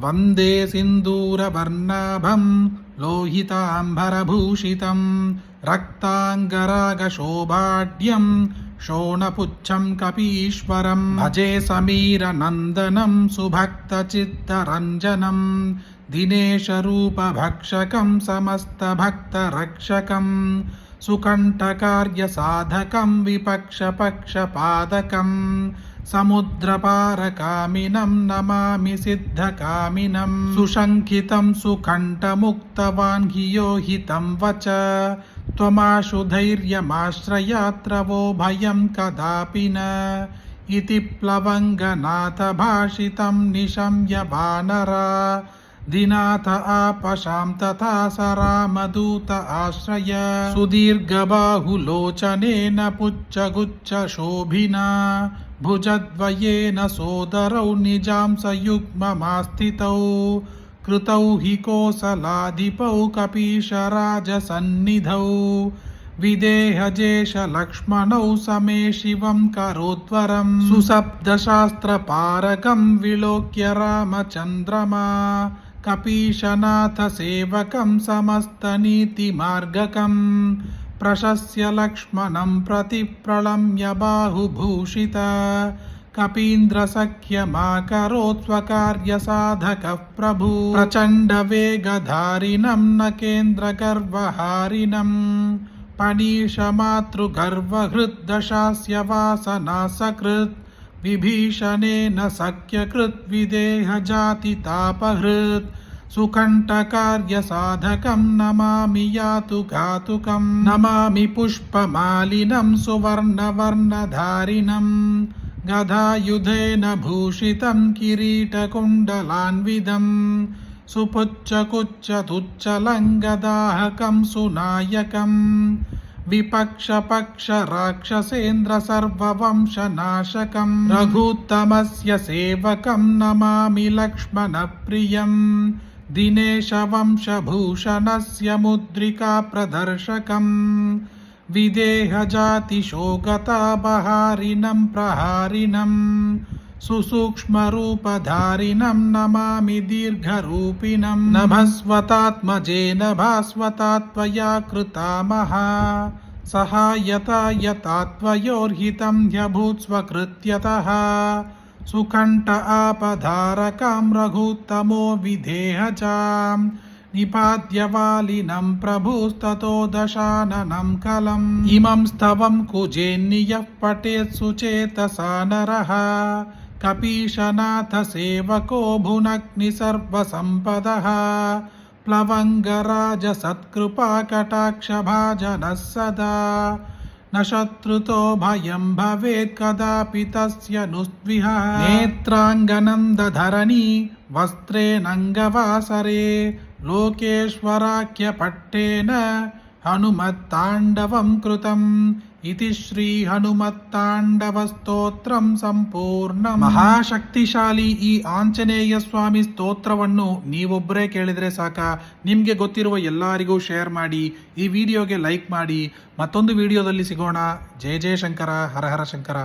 वन्दे सिन्दूरवर्णाभं लोहिताम्बरभूषितं रक्ताङ्गरागशोभाढ्यं शोणपुच्छं कपीश्वरं भजे समीरनन्दनं सुभक्तचित्तरञ्जनं दिनेशरूपभक्षकं समस्तभक्तरक्षकं सुकण्ठकार्यसाधकं विपक्षपक्षपादकं समुद्रपारकामिनं नमामि सिद्धकामिनं सुशङ्कितं सुकण्ठमुक्तवाङ्गियो हितं वच त्वमाशु धैर्यमाश्रयात्र वो भयं कदापि न इति प्लवङ्गनाथ भाषितं निशम्य वानरा दिनाथ आपशां तथा स रामदूत आश्रय सुदीर्घबाहुलोचनेन पुच्छगुच्छशोभिना भुजद्वयेन सोदरौ निजां सयुग्ममास्थितौ कृतौ हि कोसलाधिपौ कपीशराजसन्निधौ विदेहजेशलक्ष्मणौ समे शिवं करोद्वरं सुसप्तशास्त्रपारकं विलोक्य रामचन्द्रमा कपीशनाथसेवकं समस्तनीतिमार्गकं प्रशस्य लक्ष्मणं प्रति प्रणम्य बाहुभूषित कपीन्द्रसख्यमाकरोत् स्वकार्यसाधकः प्रभु प्रचण्डवेगधारिणं नकेन्द्रगर्वहारिणं पणीशमातृगर्वहृद्दशास्य वासनासकृत् विभीषणेन सख्यकृत् विदेहजातितापहृत् सुकण्ठकार्यसाधकं नमामि यातु घातुकं नमामि पुष्पमालिनं सुवर्णवर्णधारिणं गदायुधेन भूषितं किरीटकुण्डलान्वितं सुपुच्छकुच्छतुच्छलङ्गदाहकं सुनायकं विपक्षपक्षराक्षसेन्द्र सर्ववंशनाशकं रघुत्तमस्य सेवकं नमामि लक्ष्मणप्रियं दिनेशवंशभूषणस्य मुद्रिकाप्रदर्शकं विदेहजातिशोगतापहारिणं प्रहारिणं सुसूक्ष्मरूपधारिणं नमामि दीर्घरूपिणं नभस्वतात्मजेन भास्वतात्वया कृता महा सहायता यतात्वयोर्हितं ह्यभूत् स्वकृत्यतः सुकण्ठ आपधारकां रघुत्तमो विधेहजां निपात्यवालिनं प्रभुस्ततो दशाननं कलम् इमं स्तवं कुजेन्नियः पठेत् सुचेतसा नरः कपीशनाथसेवको भुनक्नि सर्वसम्पदः प्लवङ्गराजसत्कृपाकटाक्षभाजनः सदा न शत्रुतो भयं भवेत् कदापि तस्य नुस्विहः नेत्राङ्गनन्दधरणी वस्त्रेणङ्गवासरे लोकेश्वराख्यपट्टेन हनुमत्ताण्डवं कृतम् इति श्री ಹನುಮತ್ತಾಂಡವಸ್ತೋತ್ರಂ ಸಂಪೂರ್ಣ. ಮಹಾಶಕ್ತಿಶಾಲಿ ಈ ಆಂಜನೇಯ ಸ್ವಾಮಿ ಸ್ತೋತ್ರವನ್ನು ನೀವೊಬ್ಬರೇ ಕೇಳಿದರೆ ಸಾಕ. ನಿಮಗೆ ಗೊತ್ತಿರುವ ಎಲ್ಲರಿಗೂ ಶೇರ್ ಮಾಡಿ, ಈ ವಿಡಿಯೋಗೆ ಲೈಕ್ ಮಾಡಿ. ಮತ್ತೊಂದು ವಿಡಿಯೋದಲ್ಲಿ ಸಿಗೋಣ. ಜಯ ಜಯ ಶಂಕರ, ಹರ ಹರ ಶಂಕರ.